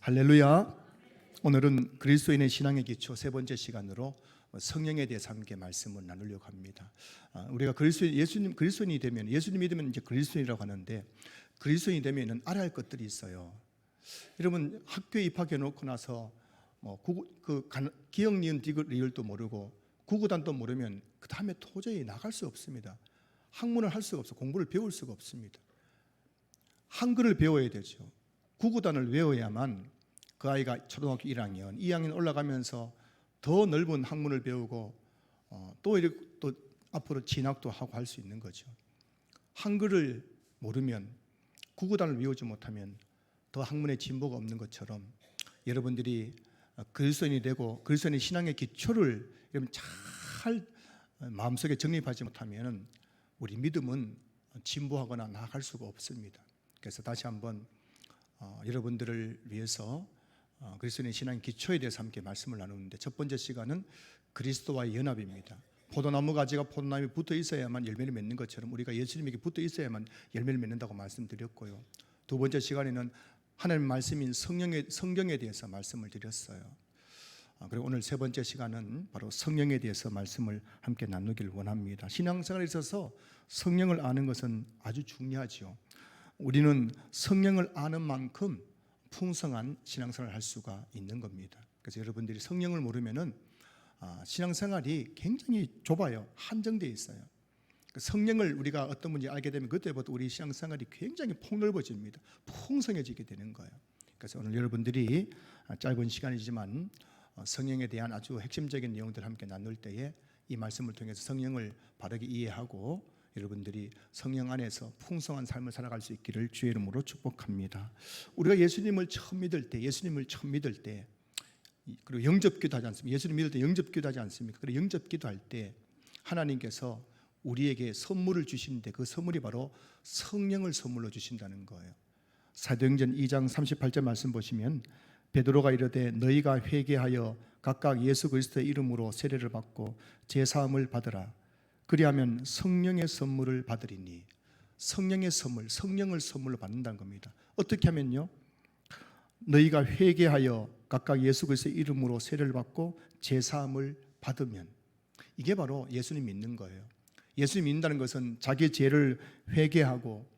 할렐루야. 오늘은 그리스도인의 신앙의 기초 세 번째 시간으로 성령에 대해서 함께 말씀을 나누려고 합니다. 우리가 그리스도인이 되면, 예수님 믿으면 이제 그리스도인이라고 하는데, 그리스도인이 되면은 알아야 할 것들이 있어요. 여러분 학교에 입학해 놓고 나서 기억 니은 리을도 모르고 구구단도 모르면 그 다음에 도저히 나갈 수 없습니다. 학문을 할 수가 없어. 공부를 배울 수가 없습니다. 한글을 배워야 되죠. 구구단을 외워야만 그 아이가 초등학교 1학년, 2학년 올라가면서 더 넓은 학문을 배우고 또 앞으로 진학도 하고 할 수 있는 거죠. 한글을 모르면, 구구단을 외우지 못하면 더 학문에 진보가 없는 것처럼 여러분들이 그리스도인이 되고 그리스도인의 신앙의 기초를 여러분 잘 마음속에 정립하지 못하면 우리 믿음은 진보하거나 나아갈 수가 없습니다. 그래서 다시 한번 여러분들을 위해서 그리스도인의 신앙 기초에 대해서 함께 말씀을 나누는데, 첫 번째 시간은 그리스도와의 연합입니다. 포도나무 가지가 포도나무에 붙어 있어야만 열매를 맺는 것처럼 우리가 예수님에게 붙어 있어야만 열매를 맺는다고 말씀드렸고요. 두 번째 시간에는 하나님의 말씀인 성경에 대해서 말씀을 드렸어요. 그리고 오늘 세 번째 시간은 바로 성령에 대해서 말씀을 함께 나누길 원합니다. 신앙생활에 있어서 성령을 아는 것은 아주 중요하죠. 우리는 성령을 아는 만큼 풍성한 신앙생활을 할 수가 있는 겁니다. 그래서 여러분들이 성령을 모르면은 신앙생활이 굉장히 좁아요. 한정되어 있어요. 성령을 우리가 어떤 문제 알게 되면 그때부터 우리 신앙생활이 굉장히 폭넓어집니다. 풍성해지게 되는 거예요. 그래서 오늘 여러분들이 짧은 시간이지만 성령에 대한 아주 핵심적인 내용들을 함께 나눌 때에 이 말씀을 통해서 성령을 바르게 이해하고 여러분들이 성령 안에서 풍성한 삶을 살아갈 수 있기를 주의 이름으로 축복합니다. 우리가 예수님을 처음 믿을 때 그리고 영접기도 하지 않습니까? 예수님 믿을 때 영접기도 하지 않습니까? 그리고 영접기도 할 때 하나님께서 우리에게 선물을 주시는데 그 선물이 바로 성령을 선물로 주신다는 거예요. 사도행전 2장 38절 말씀 보시면 베드로가 이르되 너희가 회개하여 각각 예수 그리스도의 이름으로 세례를 받고 제사함을 받으라. 그리하면 성령의 선물을 받으리니. 성령의 선물, 성령을 선물로 받는다는 겁니다. 어떻게 하면요? 너희가 회개하여 각각 예수 그리스도의 이름으로 세례를 받고 제사함을 받으면, 이게 바로 예수님 믿는 거예요. 예수님 믿는다는 것은 자기 죄를 회개하고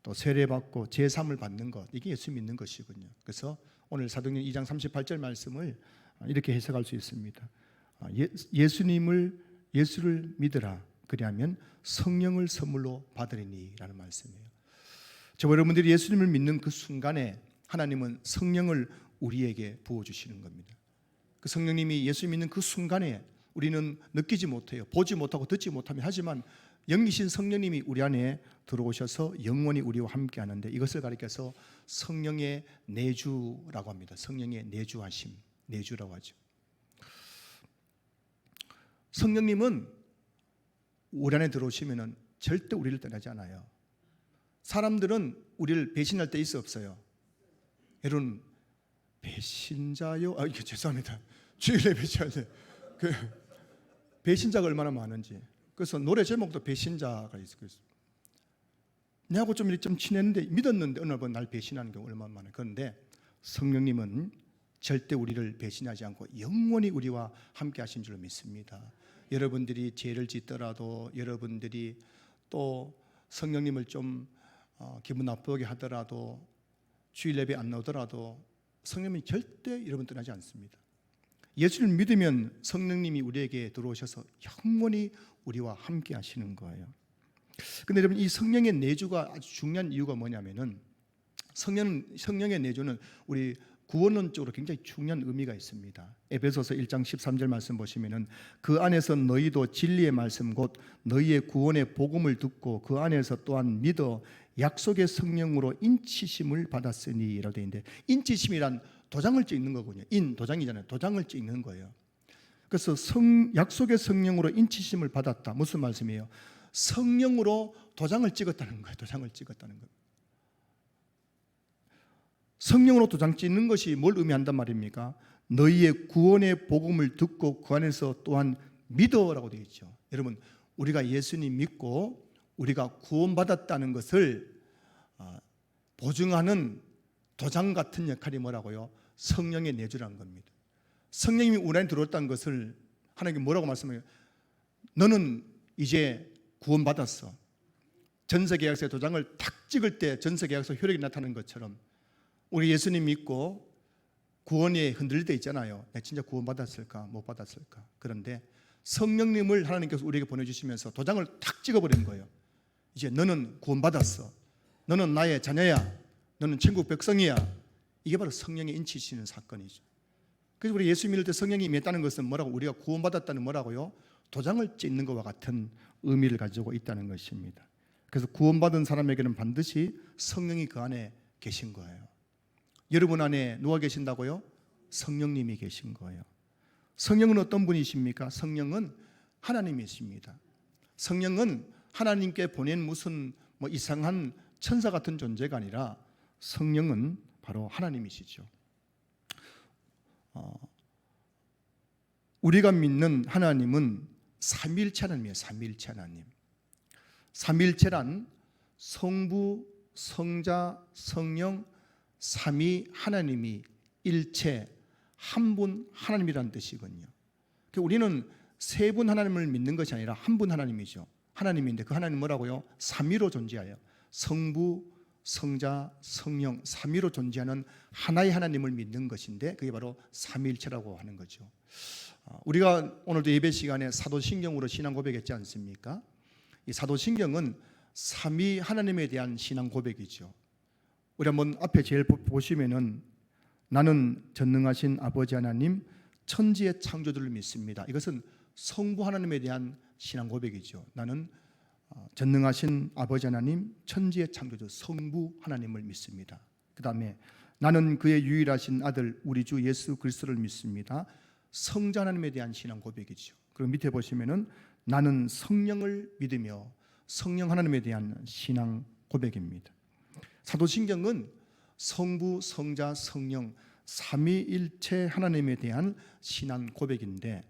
또 세례받고 제사함을 받는 것, 이게 예수 믿는 것이군요. 그래서 오늘 사도행전 2장 38절 말씀을 이렇게 해석할 수 있습니다. 예수를 믿으라. 그리하면 성령을 선물로 받으리니 라는 말씀이에요. 저와 여러분들이 예수님을 믿는 그 순간에 하나님은 성령을 우리에게 부어주시는 겁니다. 그 성령님이 예수 믿는 그 순간에 우리는 느끼지 못해요. 보지 못하고 듣지 못하며, 하지만 영이신 성령님이 우리 안에 들어오셔서 영원히 우리와 함께 하는데, 이것을 가리켜서 성령의 내주라고 합니다. 성령의 내주하심, 내주라고 하죠. 성령님은 우리 안에 들어오시면 절대 우리를 떠나지 않아요. 사람들은 우리를 배신할 때 있어 없어요? 여러분, 배신자요? 죄송합니다. 주일에 배신할 때 배신자가 얼마나 많은지. 그래서 노래 제목도 배신자가 있어요. 내하고 좀 친했는데, 믿었는데 어느 날 배신하는 경우 얼마나 많아요. 그런데 성령님은 절대 우리를 배신하지 않고 영원히 우리와 함께 하신 줄로 믿습니다. 여러분들이 죄를 짓더라도, 여러분들이 또 성령님을 좀 기분 나쁘게 하더라도, 주일 예배 안 나오더라도 성령님이 절대 여러분 떠나지 않습니다. 예수를 믿으면 성령님이 우리에게 들어오셔서 영원히 우리와 함께 하시는 거예요. 근데 여러분, 이 성령의 내주가 아주 중요한 이유가 뭐냐면은, 성령의 내주는 우리 구원론적으로 굉장히 중요한 의미가 있습니다. 에베소서 1장 13절 말씀 보시면은 그 안에서 너희도 진리의 말씀 곧 너희의 구원의 복음을 듣고 그 안에서 또한 믿어 약속의 성령으로 인치심을 받았으니 라고 되어 있는데, 인치심이란 도장을 찍는 거군요. 도장이잖아요. 도장을 찍는 거예요. 그래서 약속의 성령으로 인치심을 받았다. 무슨 말씀이에요? 성령으로 도장을 찍었다는 거예요. 도장을 찍었다는 거예요. 성령으로 도장 찍는 것이 뭘 의미한단 말입니까? 너희의 구원의 복음을 듣고 그 안에서 또한 믿어라고 되어 있죠. 여러분, 우리가 예수님 믿고 우리가 구원받았다는 것을 보증하는 도장 같은 역할이 뭐라고요? 성령의 내주라는 겁니다. 성령님이 우리 안에 들어왔다는 것을 하나님께 뭐라고 말씀해요? 너는 이제 구원받았어. 전세계약서의 도장을 탁 찍을 때 전세계약서 효력이 나타나는 것처럼 우리 예수님 믿고 구원이 흔들릴 때 있잖아요. 내가 진짜 구원받았을까 못 받았을까. 그런데 성령님을 하나님께서 우리에게 보내주시면서 도장을 탁 찍어버리는 거예요. 이제 너는 구원받았어. 너는 나의 자녀야. 너는 천국 백성이야. 이게 바로 성령의 인치시는 사건이죠. 그래서 우리 예수 믿을 때 성령이 임했다는 것은 뭐라고? 우리가 구원받았다는 뭐라고요? 도장을 찍는 것과 같은 의미를 가지고 있다는 것입니다. 그래서 구원받은 사람에게는 반드시 성령이 그 안에 계신 거예요. 여러분 안에 누가 계신다고요? 성령님이 계신 거예요. 성령은 어떤 분이십니까? 성령은 하나님이십니다. 성령은 하나님께 보낸 무슨 이상한 천사 같은 존재가 아니라 성령은 바로 하나님이시죠. 우리가 믿는 하나님은 삼위일체 하나님이에요. 삼위일체 하나님. 삼위일체란 성부, 성자, 성령, 삼위 하나님이 일체 한 분 하나님이라는 뜻이거든요. 우리는 세 분 하나님을 믿는 것이 아니라 한 분 하나님이죠. 하나님인데 그 하나님 뭐라고요? 삼위로 존재해요. 성부, 성자, 성령 삼위로 존재하는 하나의 하나님을 믿는 것인데 그게 바로 삼위일체라고 하는 거죠. 우리가 오늘도 예배 시간에 사도신경으로 신앙 고백했지 않습니까? 이 사도신경은 삼위 하나님에 대한 신앙 고백이죠. 우리 한번 앞에 제일 보시면은 나는 전능하신 아버지 하나님 천지의 창조주를 믿습니다. 이것은 성부 하나님에 대한 신앙 고백이죠. 나는 전능하신 아버지 하나님 천지의 창조주 성부 하나님을 믿습니다. 그 다음에 나는 그의 유일하신 아들 우리 주 예수 그리스도를 믿습니다. 성자 하나님에 대한 신앙 고백이죠. 그리고 밑에 보시면은 나는 성령을 믿으며 성령 하나님에 대한 신앙 고백입니다. 사도신경은 성부, 성자, 성령 삼위일체 하나님에 대한 신앙 고백인데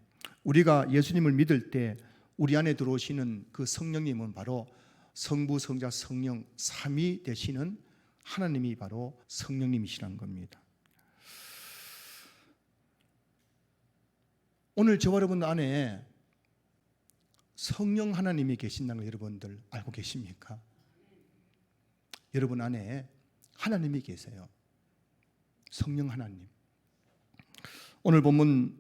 우리가 예수님을 믿을 때 우리 안에 들어오시는 그 성령님은 바로 성부, 성자, 성령 삼위 되시는 하나님이 바로 성령님이시라는 겁니다. 오늘 저와 여러분 안에 성령 하나님이 계신다는 걸 여러분들 알고 계십니까? 여러분 안에 하나님이 계세요. 성령 하나님. 오늘 본문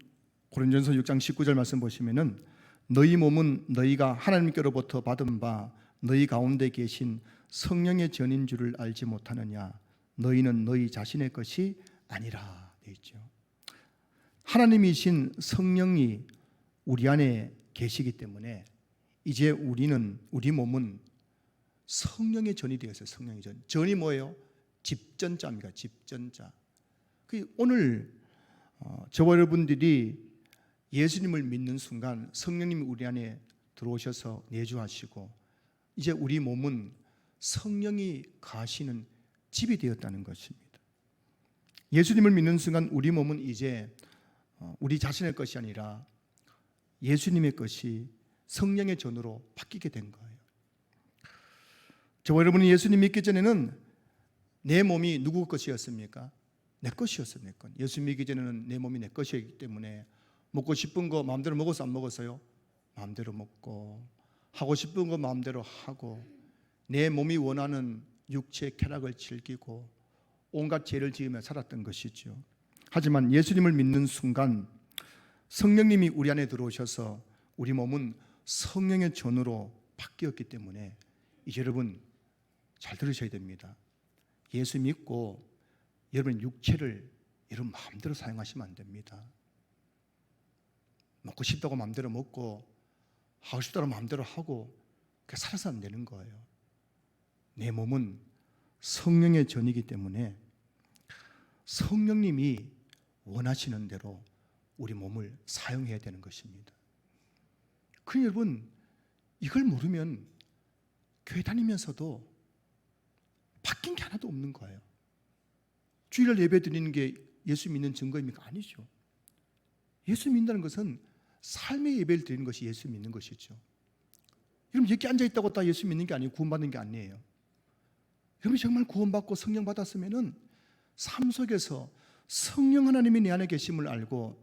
고린도전서 6장 19절 말씀 보시면은 너희 몸은 너희가 하나님께로부터 받은 바 너희 가운데 계신 성령의 전인 줄을 알지 못하느냐. 너희는 너희 자신의 것이 아니라 되어 있죠. 하나님이신 성령이 우리 안에 계시기 때문에 이제 우리 몸은 성령의 전이 되었어요. 성령의 전. 전이 뭐예요? 집전자입니다. 집전자. 오늘 저와 여러분들이 예수님을 믿는 순간 성령님이 우리 안에 들어오셔서 내주하시고 이제 우리 몸은 성령이 가시는 집이 되었다는 것입니다. 예수님을 믿는 순간 우리 몸은 이제 우리 자신의 것이 아니라 예수님의 것이 성령의 전으로 바뀌게 된 거예요. 저와 여러분이 예수님 믿기 전에는 내 몸이 누구 것이었습니까? 내 것이었어요. 내 것. 예수 믿기 전에는 내 몸이 내 것이었기 때문에 먹고 싶은 거 마음대로 먹었어 안 먹었어요? 마음대로 먹고 하고 싶은 거 마음대로 하고 내 몸이 원하는 육체의 쾌락을 즐기고 온갖 죄를 지으며 살았던 것이죠. 하지만 예수님을 믿는 순간 성령님이 우리 안에 들어오셔서 우리 몸은 성령의 전으로 바뀌었기 때문에 이제 여러분 잘 들으셔야 됩니다. 예수 믿고 여러분 육체를 여러분 마음대로 사용하시면 안 됩니다. 먹고 싶다고 마음대로 먹고 하고 싶다고 마음대로 하고 그렇게 살아서 안 되는 거예요. 내 몸은 성령의 전이기 때문에 성령님이 원하시는 대로 우리 몸을 사용해야 되는 것입니다. 그러니 여러분 이걸 모르면 교회 다니면서도 바뀐 게 하나도 없는 거예요. 주일날 예배 드리는 게 예수 믿는 증거입니까? 아니죠. 예수 믿는다는 것은 삶의 예배를 드리는 것이 예수 믿는 것이죠. 여러분 여기 앉아있다고 다 예수 믿는 게 아니고 구원받는 게 아니에요. 여러분이 정말 구원받고 성령 받았으면은 삶 속에서 성령 하나님이 내 안에 계심을 알고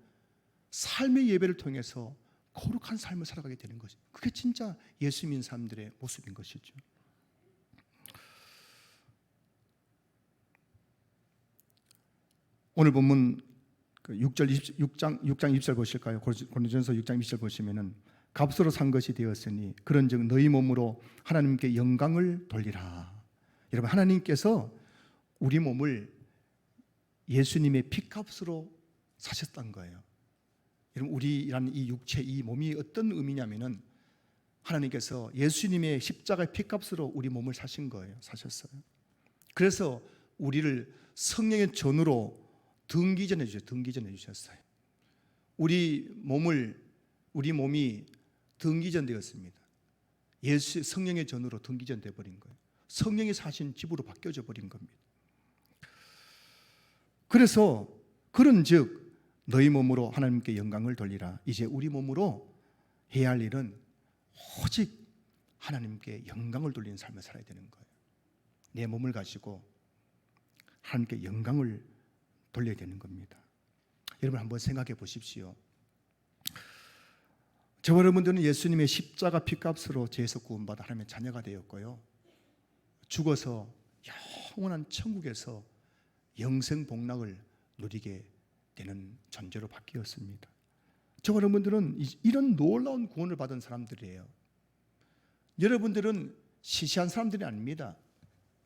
삶의 예배를 통해서 거룩한 삶을 살아가게 되는 것이, 그게 진짜 예수 믿는 사람들의 모습인 것이죠. 오늘 본문 6장 20절 보실까요? 고린도전서 6장 20절 보시면은 값으로 산 것이 되었으니 그런즉 너희 몸으로 하나님께 영광을 돌리라. 여러분, 하나님께서 우리 몸을 예수님의 피값으로 사셨던 거예요. 여러분, 우리라는 이 육체, 이 몸이 어떤 의미냐면은 하나님께서 예수님의 십자가의 피값으로 우리 몸을 사신 거예요. 사셨어요. 그래서 우리를 성령의 전으로 등기전해 주셨어요. 등기전해 주셨어요. 우리 몸이 등기전되었습니다. 예수 성령의 전으로 등기전돼 버린 거예요. 성령이 사신 집으로 바뀌어져 버린 겁니다. 그래서 그런즉 너희 몸으로 하나님께 영광을 돌리라. 이제 우리 몸으로 해야 할 일은 오직 하나님께 영광을 돌리는 삶을 살아야 되는 거예요. 내 몸을 가지고 하나님께 영광을 돌려야 되는 겁니다. 여러분, 한번 생각해 보십시오. 저와 여러분들은 예수님의 십자가 피값으로 죄에서 구원받아 하나님의 자녀가 되었고요, 죽어서 영원한 천국에서 영생 복락을 누리게 되는 존재로 바뀌었습니다. 저와 여러분들은 이런 놀라운 구원을 받은 사람들이에요. 여러분들은 시시한 사람들이 아닙니다.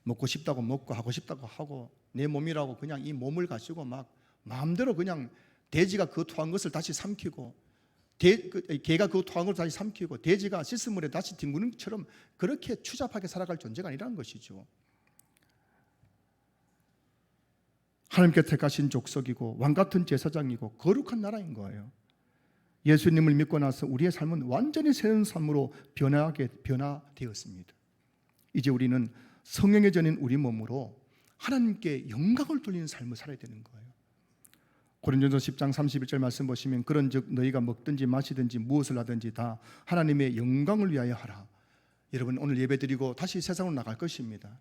먹고 싶다고 먹고 하고 싶다고 하고 내 몸이라고 그냥 이 몸을 가지고 막 마음대로 그냥 돼지가 그 토한 것을 다시 삼키고 개가 그 토한 것을 다시 삼키고 돼지가 씻은 물에 다시 뒹구는 것처럼 그렇게 추잡하게 살아갈 존재가 아니라는 것이죠. 하나님께 택하신 족속이고 왕같은 제사장이고 거룩한 나라인 거예요. 예수님을 믿고 나서 우리의 삶은 완전히 새로운 삶으로 변화되었습니다. 이제 우리는 성령의 전인 우리 몸으로 하나님께 영광을 돌리는 삶을 살아야 되는 거예요. 고린도전서 10장 31절 말씀 보시면 그런즉 너희가 먹든지 마시든지 무엇을 하든지 다 하나님의 영광을 위하여 하라. 여러분, 오늘 예배드리고 다시 세상으로 나갈 것입니다.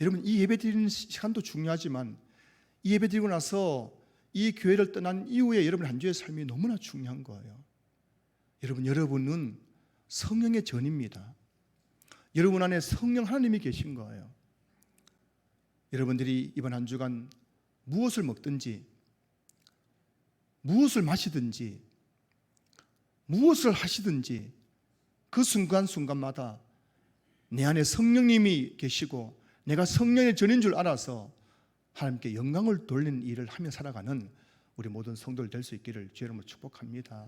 여러분, 이 예배드리는 시간도 중요하지만 이 예배드리고 나서 이 교회를 떠난 이후에 여러분 한 주의 삶이 너무나 중요한 거예요. 여러분은 성령의 전입니다. 여러분 안에 성령 하나님이 계신 거예요. 여러분들이 이번 한 주간 무엇을 먹든지 무엇을 마시든지 무엇을 하시든지 그 순간순간마다 내 안에 성령님이 계시고 내가 성령의 전인 줄 알아서 하나님께 영광을 돌리는 일을 하며 살아가는 우리 모든 성도들 될 수 있기를 주의 이름으로 축복합니다.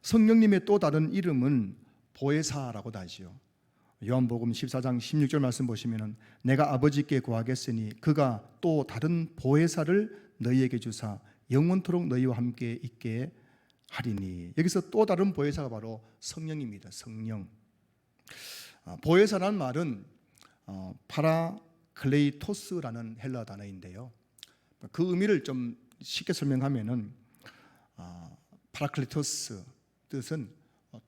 성령님의 또 다른 이름은 보혜사라고도 하지요. 요한복음 14장 16절 말씀 보시면은 내가 아버지께 구하겠으니 그가 또 다른 보혜사를 너희에게 주사 영원토록 너희와 함께 있게 하리니. 여기서 또 다른 보혜사가 바로 성령입니다. 성령. 보혜사라는 말은 파라클레이토스라는 헬라 단어인데요, 그 의미를 좀 쉽게 설명하면은 파라클레이토스 뜻은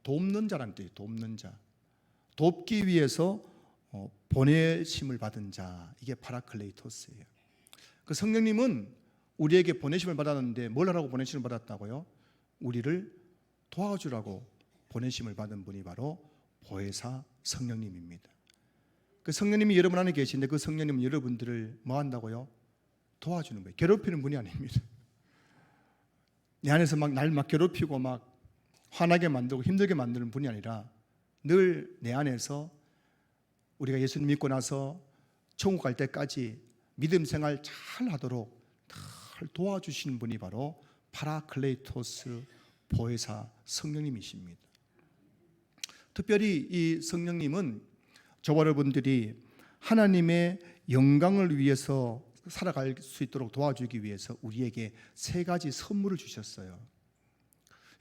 돕는 자라는 뜻이에요. 돕는 자, 돕기 위해서 보내심을 받은 자, 이게 파라클레이토스예요. 그 성령님은 우리에게 보내심을 받았는데 뭘 하라고 보내심을 받았다고요? 우리를 도와주라고 보내심을 받은 분이 바로 보혜사 성령님입니다. 그 성령님이 여러분 안에 계신데 그 성령님은 여러분들을 뭐 한다고요? 도와주는 거예요. 괴롭히는 분이 아닙니다. 내 안에서 날 괴롭히고 막 화나게 만들고 힘들게 만드는 분이 아니라 늘 내 안에서 우리가 예수님 믿고 나서 천국 갈 때까지 믿음 생활 잘 하도록 잘 도와주시는 분이 바로 파라클레이토스 보혜사 성령님이십니다. 특별히 이 성령님은 저와 여러분들이 하나님의 영광을 위해서 살아갈 수 있도록 도와주기 위해서 우리에게 세 가지 선물을 주셨어요.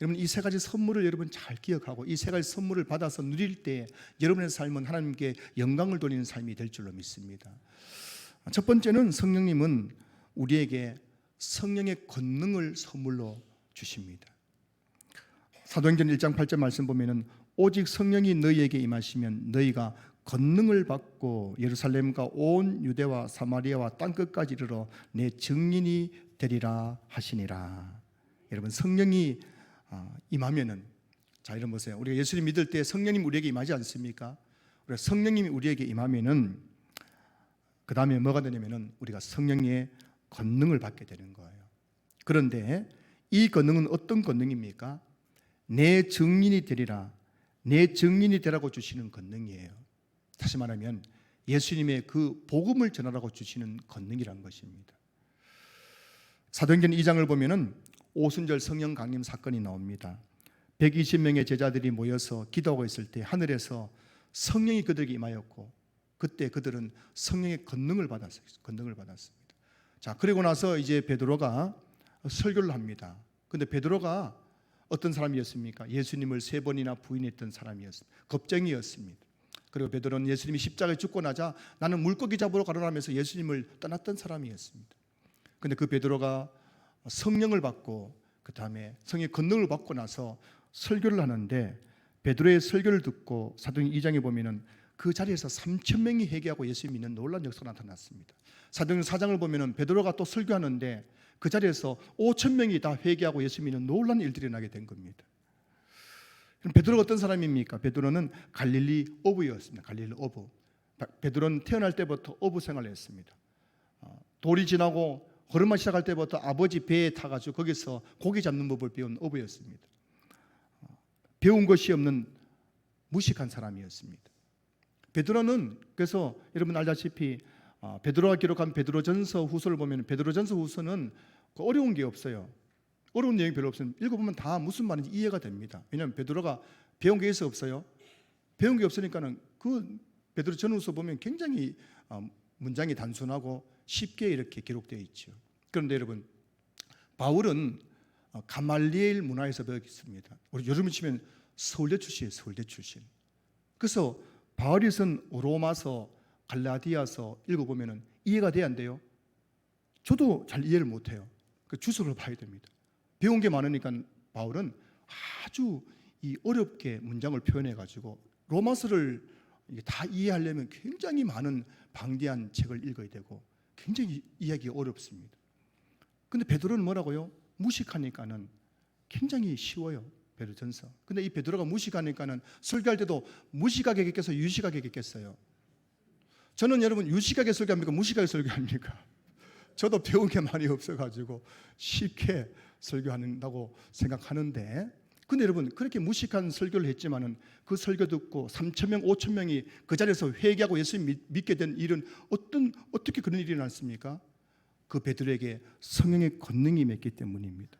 여러분, 이 세 가지 선물을 여러분 잘 기억하고 이 세 가지 선물을 받아서 누릴 때 여러분의 삶은 하나님께 영광을 돌리는 삶이 될 줄로 믿습니다. 첫 번째는 성령님은 우리에게 성령의 권능을 선물로 주십니다. 사도행전 1장 8절 말씀 보면은 오직 성령이 너희에게 임하시면 너희가 권능을 받고 예루살렘과 온 유대와 사마리아와 땅끝까지 이르러 내 증인이 되리라 하시니라. 여러분, 성령이 임하면은, 자, 이런 보세요. 우리가 예수님 믿을 때 성령님 우리에게 임하지 않습니까? 우리가 성령님이 우리에게 임하면은 그 다음에 뭐가 되냐면은 우리가 성령의 권능을 받게 되는 거예요. 그런데 이 권능은 어떤 권능입니까? 내 증인이 되리라, 내 증인이 되라고 주시는 권능이에요. 다시 말하면 예수님의 그 복음을 전하라고 주시는 권능이란 것입니다. 사도행전 2장을 보면은 오순절 성령 강림 사건이 나옵니다. 120명의 제자들이 모여서 기도하고 있을 때 하늘에서 성령이 그들에게 임하였고, 그때 그들은 성령의 권능을 받았습니다. 자, 그리고 나서 이제 베드로가 설교를 합니다. 근데 베드로가 어떤 사람이었습니까? 예수님을 3번이나 부인했던 사람이었습니다. 겁쟁이였습니다. 그리고 베드로는 예수님이 십자가에 죽고 나자 나는 물고기 잡으러 가라면서 예수님을 떠났던 사람이었습니다. 근데 그 베드로가 성령을 받고 그 다음에 성령의 권능을 받고 나서 설교를 하는데, 베드로의 설교를 듣고 사도행전 2장에 보면은 그 자리에서 3,000명이 회개하고 예수 믿는 놀라운 역사가 나타났습니다. 사도행전 4장을 보면은 베드로가 또 설교하는데 그 자리에서 5,000명이 다 회개하고 예수 믿는 놀라운 일들이 나게 된 겁니다. 그럼 베드로가 어떤 사람입니까? 베드로는 갈릴리 어부였습니다. 갈릴리 어부. 베드로는 태어날 때부터 어부 생활을 했습니다. 돌이 지나고 걸음마 시작할 때부터 아버지 배에 타가지고 거기서 고기 잡는 법을 배운 어부였습니다. 배운 것이 없는 무식한 사람이었습니다. 베드로는, 그래서 여러분 알다시피 베드로가 기록한 베드로전서 후서를 보면 베드로전서 후서는 어려운 게 없어요. 어려운 내용이 별로 없어요. 읽어보면 다 무슨 말인지 이해가 됩니다. 왜냐하면 베드로가 배운 게 없어요. 배운 게 없으니까는 그 베드로 전후서 보면 굉장히 문장이 단순하고 쉽게 이렇게 기록되어 있죠. 그런데 여러분, 바울은 가말리엘 문화에서 배웠습니다. 우리 요즘에 치면 서울대 출신이에요. 서울대 출신. 그래서 바울이 쓴 로마서, 갈라디아서 읽어보면 이해가 돼야 안 돼요? 저도 잘 이해를 못해요. 그 주소를 봐야 됩니다. 배운 게 많으니까 바울은 아주 이 어렵게 문장을 표현해가지고 로마서를 다 이해하려면 굉장히 많은 방대한 책을 읽어야 되고 굉장히 이해하기 어렵습니다. 근데 베드로는 뭐라고요? 무식하니까는 굉장히 쉬워요. 베드로전서. 근데 이 베드로가 무식하니까는 설교할 때도 무식하게 했겠어요? 유식하게 했겠어요? 저는 여러분 유식하게 설교합니까? 무식하게 설교합니까? 저도 배운 게 많이 없어가지고 쉽게 설교한다고 생각하는데, 근데 여러분 그렇게 무식한 설교를 했지만은 그 설교 듣고 3,000명, 5,000명이 그 자리에서 회개하고 예수 믿게 된 일은 어떻게 그런 일이 났습니까? 그 베드로에게 성령의 권능이 임했기 때문입니다.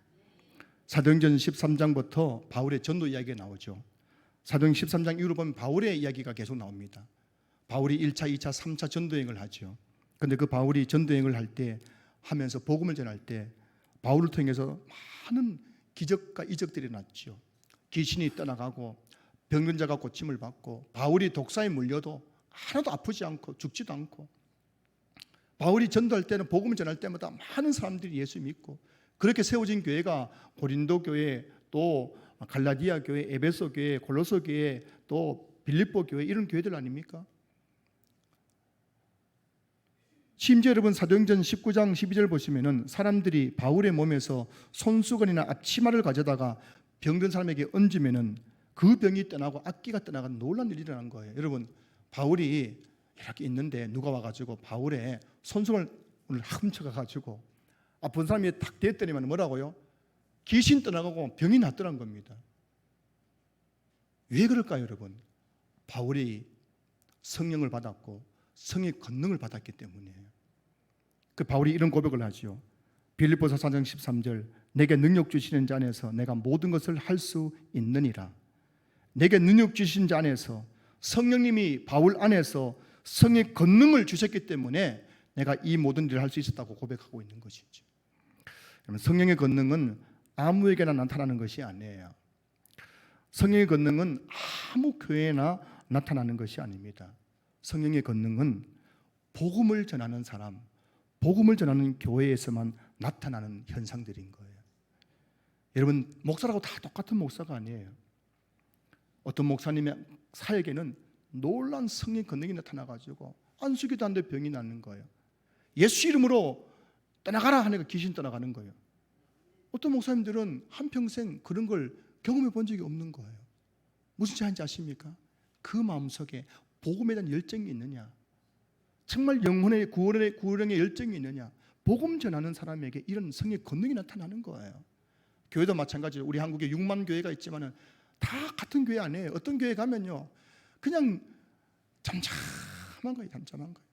사도행전 13장부터 바울의 전도 이야기가 나오죠. 사도행전 13장 이후로 보면 바울의 이야기가 계속 나옵니다. 바울이 1차, 2차, 3차 전도여행을 하죠. 그런데 그 바울이 전도여행을 할 때 하면서 복음을 전할 때 바울을 통해서 많은 기적과 이적들이 났죠. 귀신이 떠나가고 병든 자가 고침을 받고, 바울이 독사에 물려도 하나도 아프지 않고 죽지도 않고, 바울이 전도할 때는 복음을 전할 때마다 많은 사람들이 예수 믿고, 그렇게 세워진 교회가 고린도 교회, 또 갈라디아 교회, 에베소 교회, 골로새 교회, 또 빌립보 교회, 이런 교회들 아닙니까? 심지어 여러분 사도행전 19장 12절 보시면은 사람들이 바울의 몸에서 손수건이나 앞치마를 가져다가 병든 사람에게 얹으면은 그 병이 떠나고 악기가 떠나가는 놀라운 일이 일어난 거예요. 여러분, 바울이 이렇게 있는데 누가 와가지고 바울의 손수건을 훔쳐가가지고 아픈 사람이 탁 대더니만 뭐라고요? 귀신 떠나가고 병이 낫더란 겁니다. 왜 그럴까요, 여러분? 바울이 성령을 받았고 성의 권능을 받았기 때문이에요. 그 바울이 이런 고백을 하죠. 빌립보서 4장 13절, 내게 능력 주시는 자 안에서 내가 모든 것을 할 수 있느니라. 내게 능력 주신 자 안에서, 성령님이 바울 안에서 성의 권능을 주셨기 때문에 내가 이 모든 일을 할 수 있었다고 고백하고 있는 것이죠. 성령의 권능은 아무에게나 나타나는 것이 아니에요. 성령의 권능은 아무 교회나 나타나는 것이 아닙니다. 성령의 권능은 복음을 전하는 사람, 복음을 전하는 교회에서만 나타나는 현상들인 거예요. 여러분, 목사라고 다 똑같은 목사가 아니에요. 어떤 목사님의 사역에는 놀란 성령의 권능이 나타나가지고 안수기도 안 돼 병이 낫는 거예요. 예수 이름으로 떠나가라 하니까 귀신 떠나가는 거예요. 어떤 목사님들은 한평생 그런 걸 경험해 본 적이 없는 거예요. 무슨 차이인지 아십니까? 그 마음속에 복음에 대한 열정이 있느냐, 정말 영혼의 구원의 열정이 있느냐, 복음 전하는 사람에게 이런 성령의 권능이 나타나는 거예요. 교회도 마찬가지로 우리 한국에 6만 교회가 있지만 다 같은 교회 아니에요. 어떤 교회 가면요 그냥 잠잠한 거예요. 잠잠한 거예요.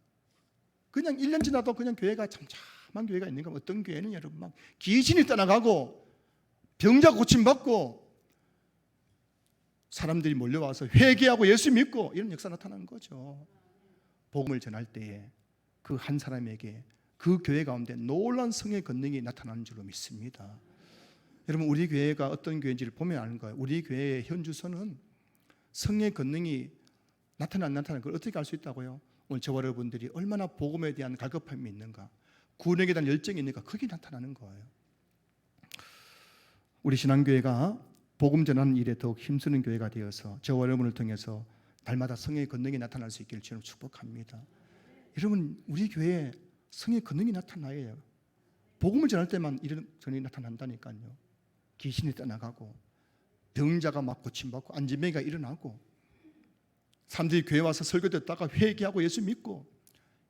그냥 1년 지나도 그냥 교회가 잠잠한 교회가 있는 거예요. 어떤 교회는 여러분 막 귀신이 떠나가고 병자 고침받고 사람들이 몰려와서 회개하고 예수 믿고 이런 역사 나타나는 거죠. 복음을 전할 때에 그 한 사람에게 그 교회 가운데 놀라운 성령의 권능이 나타나는 줄로 믿습니다. 여러분 우리 교회가 어떤 교회인지를 보면 아는 거예요. 우리 교회의 현주소는 성령의 권능이 나타나는 걸 어떻게 알 수 있다고요? 오늘 저와 여러분들이 얼마나 복음에 대한 갈급함이 있는가, 구원에 대한 열정이 있는가, 그게 나타나는 거예요. 우리 신앙교회가 복음 전하는 일에 더욱 힘쓰는 교회가 되어서 저와 여러분을 통해서 날마다 성령의 권능이 나타날 수 있기를 주님 축복합니다. 여러분 우리 교회에 성령의 권능이 나타나요. 복음을 전할 때만 이런 전이 나타난다니까요. 귀신이 떠나가고 병자가 막 고침받고 안진뱅이가 일어나고 사람들이 교회 와서 설교 듣다가 회개하고 예수 믿고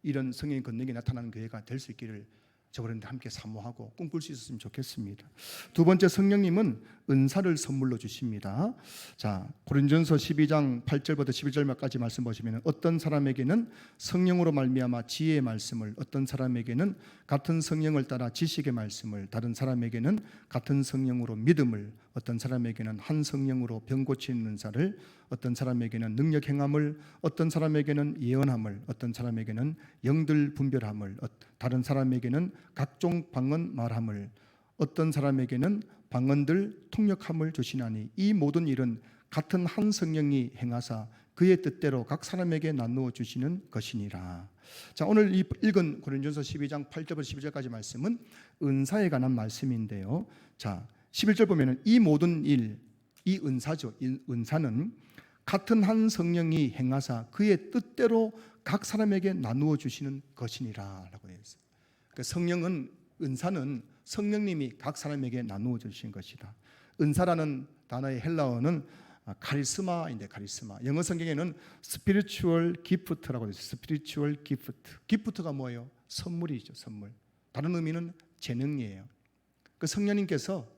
이런 성령의 권능이 나타나는 교회가 될 수 있기를 저번에 함께 사모하고 꿈꿀 수 있었으면 좋겠습니다. 두 번째, 성령님은 은사를 선물로 주십니다. 자, 고린전서 12장 8절부터 11절까지 말씀 보시면 어떤 사람에게는 성령으로 말미암아 지혜의 말씀을, 어떤 사람에게는 같은 성령을 따라 지식의 말씀을, 다른 사람에게는 같은 성령으로 믿음을, 어떤 사람에게는 한 성령으로 병 고치는 은사를, 어떤 사람에게는 능력 행함을, 어떤 사람에게는 예언함을, 어떤 사람에게는 영들 분별함을, 다른 사람에게는 각종 방언 말함을, 어떤 사람에게는 방언들 통역함을 주시나니 이 모든 일은 같은 한 성령이 행하사 그의 뜻대로 각 사람에게 나누어 주시는 것이니라. 자, 오늘 이 읽은 고린도전서 12장 8절부터 11절까지 말씀은 은사에 관한 말씀인데요. 자, 11절 보면은 이 모든 일, 이 은사죠. 이 은사는 같은 한 성령이 행하사 그의 뜻대로 각 사람에게 나누어 주시는 것이니라라고 되어 있어요. 그러니까 성령은, 은사는 성령님이 각 사람에게 나누어 주신 것이다. 은사라는 단어의 헬라어는 카리스마인데, 카리스마. 영어 성경에는 spiritual gift라고 되어 있어요. spiritual gift. gift가 뭐예요? 선물이죠, 선물. 다른 의미는 재능이에요. 그 성령님께서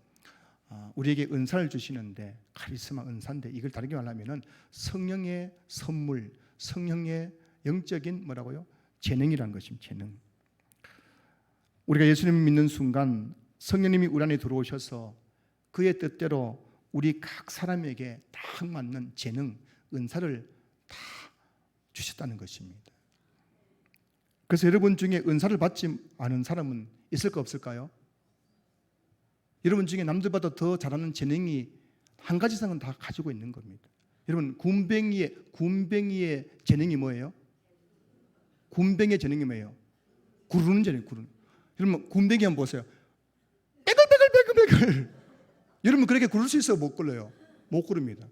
우리에게 은사를 주시는데, 카리스마 은사인데, 이걸 다르게 말하면은 성령의 선물, 성령의 영적인 뭐라고요? 재능이라는 것입니다. 재능. 우리가 예수님을 믿는 순간 성령님이 우리 안에 들어오셔서 그의 뜻대로 우리 각 사람에게 딱 맞는 재능, 은사를 다 주셨다는 것입니다. 그래서 여러분 중에 은사를 받지 않은 사람은 있을까 없을까요? 여러분 중에 남들보다 더 잘하는 재능이 한 가지 이상은 다 가지고 있는 겁니다. 여러분 군뱅이의 재능이 뭐예요? 군뱅이의 재능이 뭐예요? 구르는 재능, 구르는. 여러분 군뱅이 한번 보세요. 빼글빼글. 여러분 그렇게 구를 수 있어요? 못 굴러요? 못 구릅니다.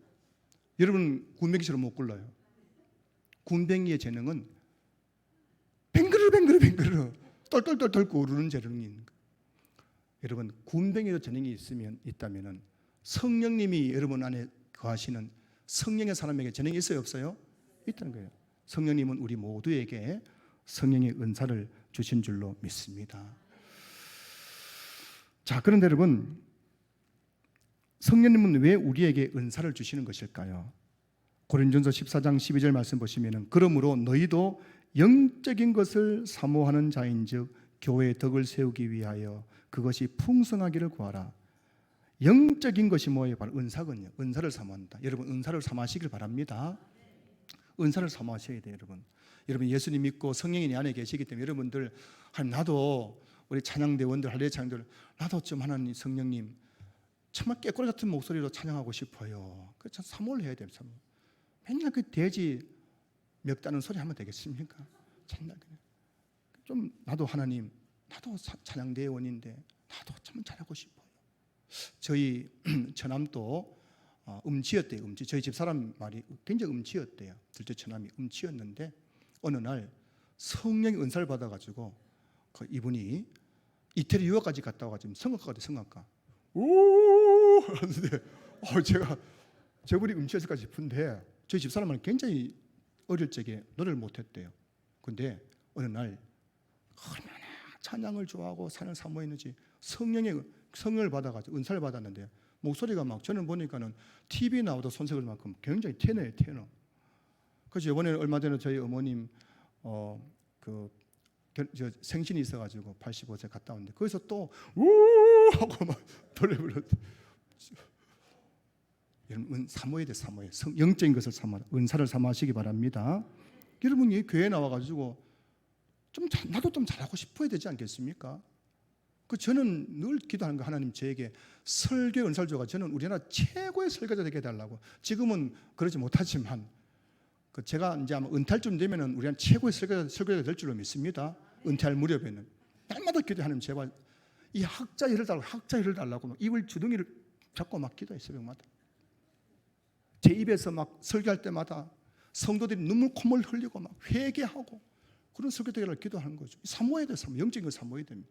여러분 군뱅이처럼 못 굴러요. 군뱅이의 재능은 뱅그르 똘똘똘 구르는 재능이 있는 거예요. 여러분 군뱅이의 재능이 있다면은 성령님이 여러분 안에 거하시는 성령의 사람에게 재능이 있어요, 없어요? 있다는 거예요. 성령님은 우리 모두에게 성령의 은사를 주신 줄로 믿습니다. 자, 그런데 여러분, 성령님은 왜 우리에게 은사를 주시는 것일까요? 고린도전서 14장 12절 말씀 보시면은 그러므로 너희도 영적인 것을 사모하는 자인즉 교회의 덕을 세우기 위하여 그것이 풍성하기를 구하라. 영적인 것이 뭐예요? 바로 은사거든요. 은사를 사모한다. 여러분 은사를 사모하시길 바랍니다. 은사를 사모하셔야 돼요, 여러분. 여러분 예수님 믿고 성령이 내 안에 계시기 때문에 여러분들, 나도 우리 찬양대원들, 할례 찬양들, 나도 좀 하나님 성령님 정말 깨꼬리 같은 목소리로 찬양하고 싶어요. 그 참 사모를 해야 돼요. 참. 맨날 그 돼지 멱다는 소리 하면 되겠습니까? 좀 나도 하나님, 나도 찬양대원인데 나도 참 잘하고 싶어요. 저희 처남도 음치였대요. 음치. 저희 집 사람 말이 굉장히 음치였대요. 둘째 처남이 음치였는데 어느 날 성령의 은사를 받아가지고 그 이분이 이태리 유학까지 갔다 와가지고 성악가 같아. 성악가. 오 하는데 제가 저분이 음치였을까 싶은데 저희 집 사람은 굉장히 어릴 적에 노래를 못했대요. 근데 어느 날 얼마나 찬양을 좋아하고 사는 사모했는지 성령을 받아가지고 은사를 받았는데 목소리가 막 저는 보니까는 TV 나오다 손색을 만큼 굉장히 테너예요. 테너. 그래서 이번에 얼마 전에 저희 어머님 저 생신이 있어가지고 85세 갔다 왔는데 거기서 또 우 하고 막 노래 불렀대. 여러분 사모해야 돼. 사모해. 영적인 것을 사모, 은사를 사모하시기 바랍니다. 여러분 이 교회 나와가지고 나도 좀 잘하고 싶어야 되지 않겠습니까? 저는 늘 기도하는 거 하나님 저에게 설교 은사를 줘가 저는 우리나라 최고의 설교자 되게 해달라고. 지금은 그러지 못하지만 제가 이제 아마 은퇴할 쯤 되면은 우리는 최고의 설교자 될 줄로 믿습니다. 은퇴할 무렵에는 날마다 기도하는 제발 이 학자 일을 달라고 막 입을 주둥이를 잡고 막 기도해 새벽마다. 제 입에서 막 설교할 때마다 성도들이 눈물 콧물 흘리고 막 회개하고 그런 설교 되기를 기도하는 거죠. 사모해야 돼. 영적인 걸 사모해야 됩니다.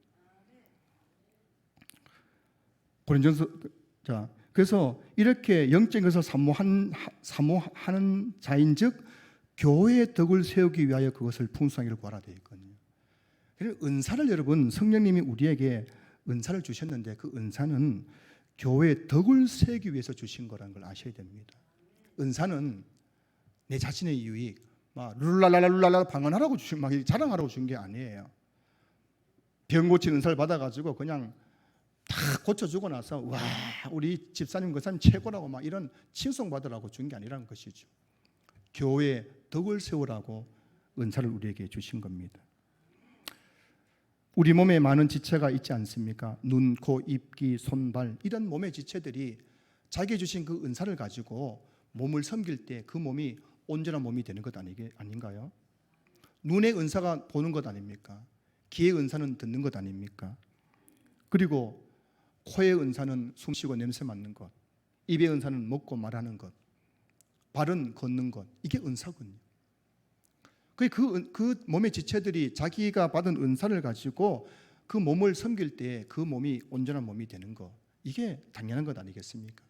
고린전서 그래서 이렇게 영적인 것을 사모하는 자인즉 교회의 덕을 세우기 위하여 그것을 풍성하기를 구하라 되어 있거든요. 그래서 은사를 여러분 성령님이 우리에게 은사를 주셨는데 그 은사는 교회의 덕을 세우기 위해서 주신 거라는 걸 아셔야 됩니다. 은사는 내 자신의 유익, 막 룰랄랄랄랄라 방언하라고 주신, 막 자랑하라고 준 게 아니에요. 병 고친 은사를 받아가지고 그냥 다 고쳐주고 나서 와 우리 집사님 권사님 최고라고 막 이런 칭송 받으라고 준 게 아니라는 것이죠. 교회의 덕을 세우라고 은사를 우리에게 주신 겁니다. 우리 몸에 많은 지체가 있지 않습니까? 눈, 코, 입, 귀, 손, 발 이런 몸의 지체들이 자기가 주신 그 은사를 가지고 몸을 섬길 때 그 몸이 온전한 몸이 되는 것 아닌가요? 눈의 은사가 보는 것 아닙니까? 귀의 은사는 듣는 것 아닙니까? 그리고 코의 은사는 숨쉬고 냄새 맡는 것, 입의 은사는 먹고 말하는 것, 발은 걷는 것, 이게 은사군요. 그 몸의 지체들이 자기가 받은 은사를 가지고 그 몸을 섬길 때 그 몸이 온전한 몸이 되는 것, 이게 당연한 것 아니겠습니까?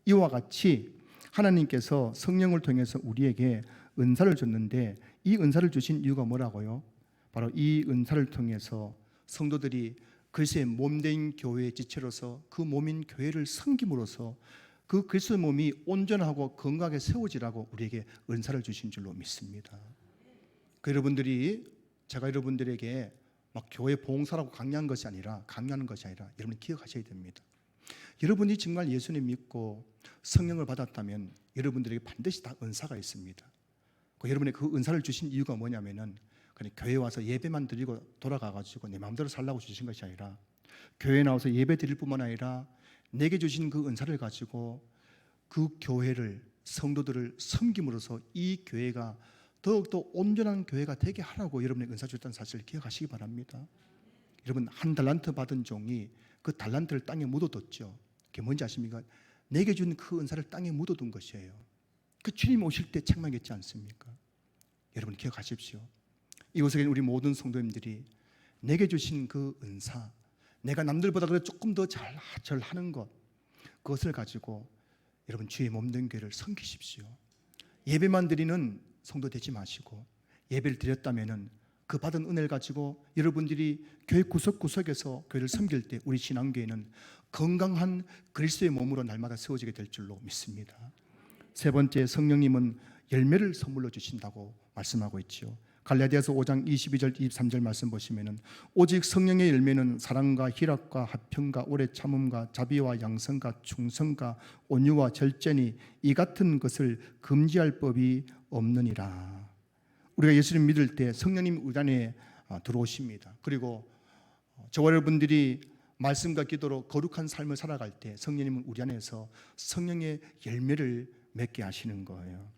이와 같이 하나님께서 성령을 통해서 우리에게 은사를 줬는데 이 은사를 주신 이유가 뭐라고요? 바로 이 은사를 통해서 성도들이 그리스도의 몸된 교회의 지체로서 그 몸인 교회를 섬김으로써 그 그리스도의 몸이 온전하고 건강하게 세워지라고 우리에게 은사를 주신 줄로 믿습니다. 제가 여러분들에게 막 교회 봉사라고 강요하는 것이 아니라 여러분이 기억하셔야 됩니다. 여러분이 정말 예수님 믿고 성령을 받았다면 여러분들에게 반드시 다 은사가 있습니다. 여러분의 그 은사를 주신 이유가 뭐냐면은 그냥 교회 와서 예배만 드리고 돌아가가지고 내 마음대로 살라고 주신 것이 아니라 교회에 나와서 예배 드릴 뿐만 아니라 내게 주신 그 은사를 가지고 그 교회를 성도들을 섬김으로써 이 교회가 더욱더 온전한 교회가 되게 하라고 여러분에게 은사 주셨다는 사실을 기억하시기 바랍니다. 여러분 한 달란트 받은 종이 그 달란트를 땅에 묻어뒀죠. 그게 뭔지 아십니까? 내게 준 그 은사를 땅에 묻어둔 것이에요. 그 주님 오실 때 책망했지 않습니까? 여러분 기억하십시오. 이곳에 우리 모든 성도님들이 내게 주신 그 은사, 내가 남들보다 그래 조금 더 잘 하는 것, 그것을 가지고 여러분 주의 몸된 교회를 섬기십시오. 예배만 드리는 성도 되지 마시고 예배를 드렸다면은 그 받은 은혜를 가지고 여러분들이 교회 구석구석에서 교회를 섬길 때 우리 신앙교회는 건강한 그리스도의 몸으로 날마다 세워지게 될 줄로 믿습니다. 세 번째, 성령님은 열매를 선물로 주신다고 말씀하고 있지요. 갈라디아서 5장 22절 23절 말씀 보시면은 오직 성령의 열매는 사랑과 희락과 화평과 오래 참음과 자비와 양성과 충성과 온유와 절제니 이 같은 것을 금지할 법이 없느니라. 우리가 예수님 믿을 때 성령님 우리 안에 들어오십니다. 그리고 저와 여러분들이 말씀과 기도로 거룩한 삶을 살아갈 때 성령님은 우리 안에서 성령의 열매를 맺게 하시는 거예요.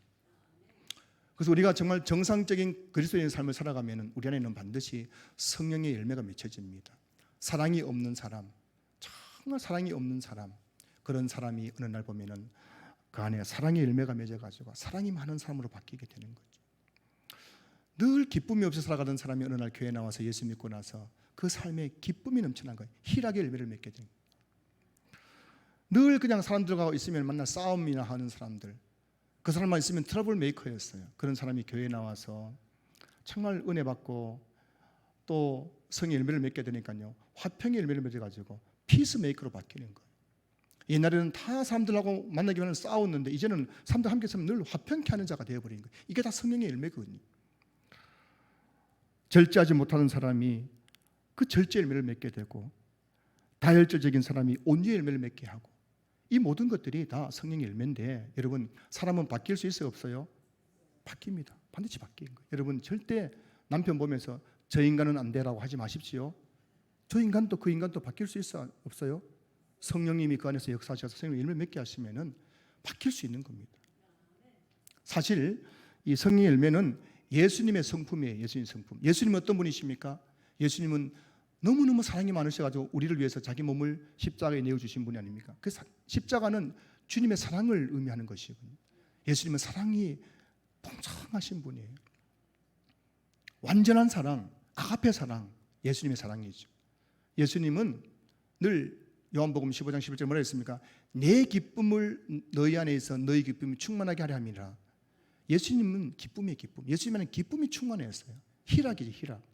그래서 우리가 정말 정상적인 그리스도인의 삶을 살아가면 우리 안에는 반드시 성령의 열매가 맺혀집니다. 사랑이 없는 사람, 정말 사랑이 없는 사람, 그런 사람이 어느 날 보면은 그 안에 사랑의 열매가 맺어가지고 사랑이 많은 사람으로 바뀌게 되는 거죠. 늘 기쁨이 없이 살아가던 사람이 어느 날 교회에 나와서 예수 믿고 나서 그 삶에 기쁨이 넘쳐난 거예요. 희락의 열매를 맺게 되는 거예요. 늘 그냥 사람들과 있으면 맨날 싸움이나 하는 사람들, 그 사람만 있으면 트러블 메이커였어요. 그런 사람이 교회에 나와서 정말 은혜 받고 또 성의 열매를 맺게 되니까요, 화평의 열매를 맺어가지고 피스 메이커로 바뀌는 거예요. 옛날에는 다 사람들하고 만나기만 싸웠는데 이제는 사람들 함께 있으면 늘 화평케 하는 자가 되어버린 거예요. 이게 다 성령의 열매거든요. 절제하지 못하는 사람이 그 절제 열매를 맺게 되고, 다혈질적인 사람이 온유의 열매를 맺게 하고, 이 모든 것들이 다 성령의 열매인데, 여러분 사람은 바뀔 수 있어요, 없어요? 바뀝니다. 반드시 바뀌는 거예요. 여러분 절대 남편 보면서 저 인간은 안 돼라고 하지 마십시오. 저 인간도 그 인간도 바뀔 수 있어, 없어요? 성령님이 그 안에서 역사하셔서 성령의 열매 맺게 하시면은 바뀔 수 있는 겁니다. 사실 이 성령의 열매는 예수님의 성품이에요. 예수님 성품. 예수님은 어떤 분이십니까? 예수님은 너무너무 사랑이 많으셔가지고 우리를 위해서 자기 몸을 십자가에 내어주신 분이 아닙니까? 그 십자가는 주님의 사랑을 의미하는 것이거든요. 예수님은 사랑이 풍성하신 분이에요. 완전한 사랑, 아가페 사랑, 예수님의 사랑이죠. 예수님은 늘 요한복음 15장 11절 뭐라 했습니까? 내 기쁨을 너희 안에 있어 너희 기쁨이 충만하게 하려 함이라. 예수님은 기쁨이에요, 기쁨. 예수님은 기쁨이 충만했어요. 희락이지, 희락.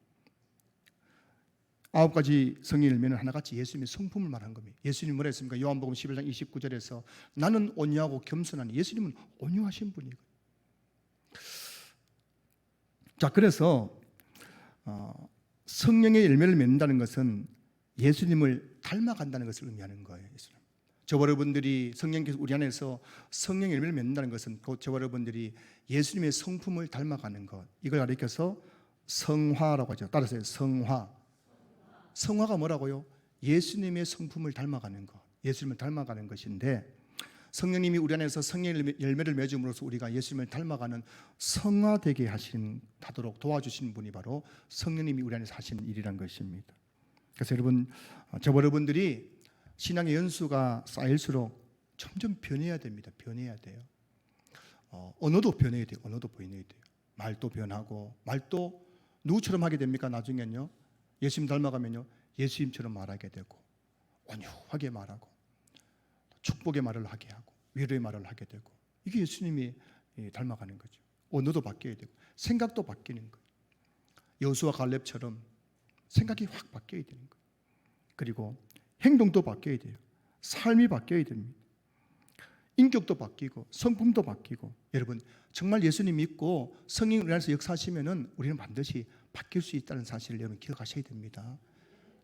9가지 성령의 열매는 하나같이 예수님의 성품을 말한 겁니다. 예수님 뭐라 했습니까? 요한복음 11장 29절에서 나는 온유하고 겸손하니, 예수님은 온유하신 분이거든요. 자, 그래서 성령의 열매를 맺는다는 것은 예수님을 닮아간다는 것을 의미하는 거예요. 예수님. 저와 여러분들이 성령께서 우리 안에서 성령의 열매를 맺는다는 것은 곧 저와 여러분들이 예수님의 성품을 닮아가는 것, 이걸 가리켜서 성화라고 하죠. 따라서 성화. 성화가 뭐라고요? 예수님의 성품을 닮아가는 것, 예수님을 닮아가는 것인데, 성령님이 우리 안에서 성령의 열매를 맺음으로써 우리가 예수님을 닮아가는 성화되게 하도록 도와주시는 분이 바로 성령님이 우리 안에서 하시는 일이란 것입니다. 그래서 여러분, 저와 여러분들이 신앙의 연수가 쌓일수록 점점 변해야 됩니다. 변해야 돼요. 언어도 변해야 돼요. 언어도 변해야 돼요. 말도 변하고, 말도 누구처럼 하게 됩니까? 나중엔요, 예수님 닮아가면요, 예수님처럼 말하게 되고, 온유하게 말하고, 축복의 말을 하게 하고, 위로의 말을 하게 되고, 이게 예수님이 닮아가는 거죠. 언어도 바뀌어야 되고, 생각도 바뀌는 거예요. 여호수아 갈렙처럼 생각이 확 바뀌어야 되는 거예요. 그리고 행동도 바뀌어야 돼요. 삶이 바뀌어야 됩니다. 인격도 바뀌고 성품도 바뀌고. 여러분 정말 예수님 믿고 성령 우리 안에서 역사하시면은 우리는 반드시 바뀔 수 있다는 사실을 여러분 기억하셔야 됩니다.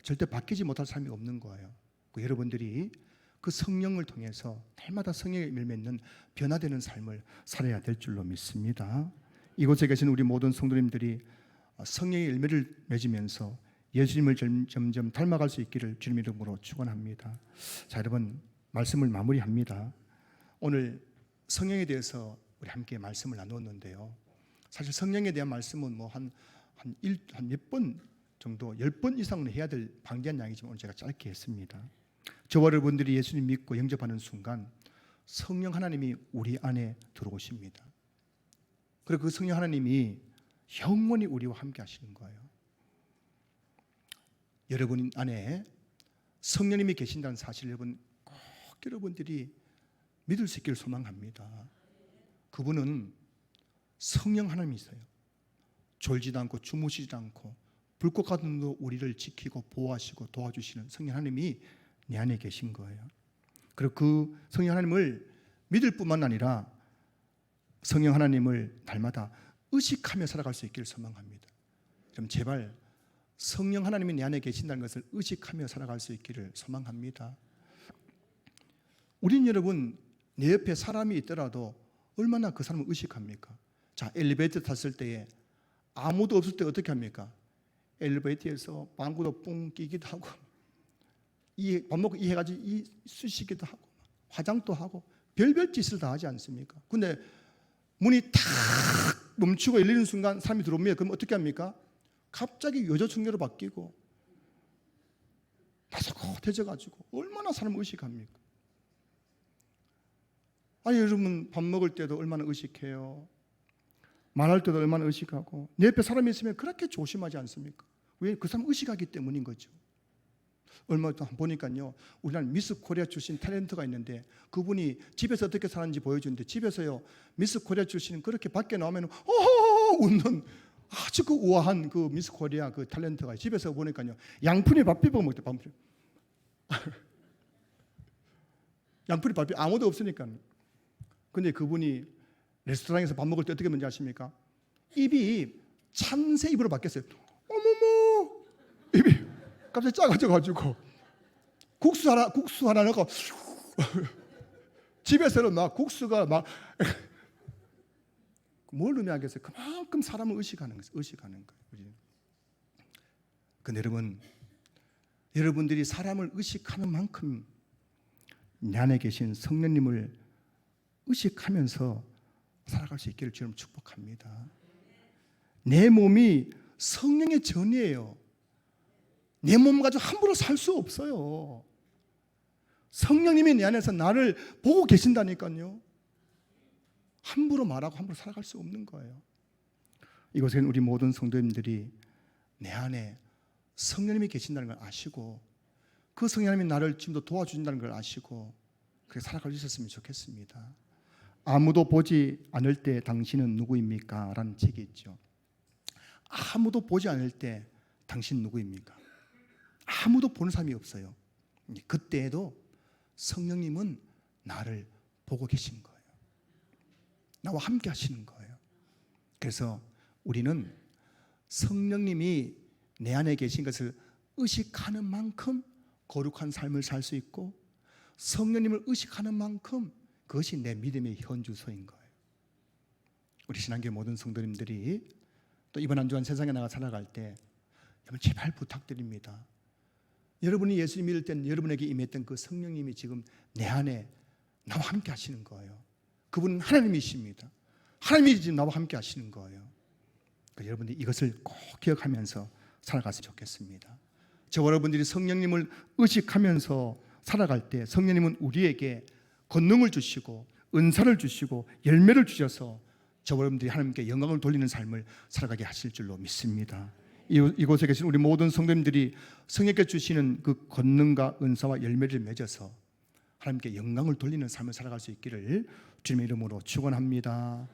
절대 바뀌지 못할 삶이 없는 거예요. 여러분들이 그 성령을 통해서 날마다 성령의 열매를 맺는 변화되는 삶을 살아야 될 줄로 믿습니다. 이곳에 계신 우리 모든 성도님들이 성령의 열매를 맺으면서 예수님을 점점 닮아갈 수 있기를 주님 이름으로 축원합니다. 자, 여러분 말씀을 마무리합니다. 오늘 성령에 대해서 우리 함께 말씀을 나누었는데요. 사실 성령에 대한 말씀은 뭐 한 몇 번 정도, 10번 이상은 해야 될 방대한 양이지만 오늘 제가 짧게 했습니다. 저와 여러분들이 예수님 믿고 영접하는 순간 성령 하나님이 우리 안에 들어오십니다. 그리고 그 성령 하나님이 영원히 우리와 함께 하시는 거예요. 여러분 안에 성령님이 계신다는 사실 여러분 꼭 여러분들이 믿을 수 있기를 소망합니다. 그분은 성령 하나님이세요. 졸지도 않고 주무시지도 않고 불꽃 같은 눈으로 우리를 지키고 보호하시고 도와주시는 성령 하나님이 내 안에 계신 거예요. 그리고 그 성령 하나님을 믿을 뿐만 아니라 성령 하나님을 날마다 의식하며 살아갈 수 있기를 소망합니다. 좀 제발 성령 하나님이 내 안에 계신다는 것을 의식하며 살아갈 수 있기를 소망합니다. 우린 여러분 내 옆에 사람이 있더라도 얼마나 그 사람을 의식합니까? 자, 엘리베이터 탔을 때에 아무도 없을 때 어떻게 합니까? 엘리베이터에서 방구도 뿡 끼기도 하고, 밥 먹고 이 해가지고 이 쑤시기도 하고, 화장도 하고, 별별 짓을 다 하지 않습니까? 근데 문이 탁 멈추고 열리는 순간 사람이 들어오면 그럼 어떻게 합니까? 갑자기 여조충녀로 바뀌고 다소곳해져가지고 얼마나 사람을 의식합니까? 아니 여러분 밥 먹을 때도 얼마나 의식해요. 말할 때도 얼마나 의식하고 내 옆에 사람이 있으면 그렇게 조심하지 않습니까? 왜? 그 사람 의식하기 때문인 거죠. 얼마 전 보니까요, 우리나라 미스 코리아 출신 탤런트가 있는데 그분이 집에서 어떻게 사는지 보여주는데 집에서요 미스 코리아 출신은 그렇게 밖에 나오면 웃는 아주 그 우아한 그 미스 코리아 그 탤런트가 집에서 보니까요 양푼에 밥 비벼 먹대. 양푼에 밥 비벼 아무도 없으니까. 근데 그분이 레스토랑에서 밥 먹을 때 어떻게 먹는지 아십니까? 입이 참새 입으로 바뀌었어요. 어머머, 입이 갑자기 작아져가지고 국수 하나 넣고 집에서는 막 국수가 막 뭘 의미하겠어요? 그만큼 사람을 의식하는 거예요. 근데 여러분들이 사람을 의식하는 만큼 내 안에 계신 성령님을 의식하면서 살아갈 수 있기를 주님 축복합니다. 내 몸이 성령의 전이에요. 내 몸 가지고 함부로 살 수 없어요. 성령님이 내 안에서 나를 보고 계신다니까요. 함부로 말하고 함부로 살아갈 수 없는 거예요. 이곳에는 우리 모든 성도님들이 내 안에 성령님이 계신다는 걸 아시고 그 성령님이 나를 지금도 도와주신다는 걸 아시고 그렇게 살아갈 수 있었으면 좋겠습니다. 아무도 보지 않을 때 당신은 누구입니까? 라는 책이 있죠. 아무도 보지 않을 때 당신 누구입니까? 아무도 보는 사람이 없어요. 그때에도 성령님은 나를 보고 계신 거예요. 나와 함께 하시는 거예요. 그래서 우리는 성령님이 내 안에 계신 것을 의식하는 만큼 거룩한 삶을 살 수 있고 성령님을 의식하는 만큼 그것이 내 믿음의 현주소인 거예요. 우리 신앙교회 모든 성도님들이 또 이번 한 주간 세상에 나가 살아갈 때 여러분 제발 부탁드립니다. 여러분이 예수님 믿을 때 여러분에게 임했던 그 성령님이 지금 내 안에 나와 함께 하시는 거예요. 그분은 하나님이십니다. 하나님이 지금 나와 함께 하시는 거예요. 그러니까 여러분들이 이것을 꼭 기억하면서 살아갔으면 좋겠습니다. 저와 여러분들이 성령님을 의식하면서 살아갈 때 성령님은 우리에게 권능을 주시고 은사를 주시고 열매를 주셔서 저와 여러분들이 하나님께 영광을 돌리는 삶을 살아가게 하실 줄로 믿습니다. 이곳에 계신 우리 모든 성도님들이 성령께 주시는 그 권능과 은사와 열매를 맺어서 하나님께 영광을 돌리는 삶을 살아갈 수 있기를 주님의 이름으로 축원합니다.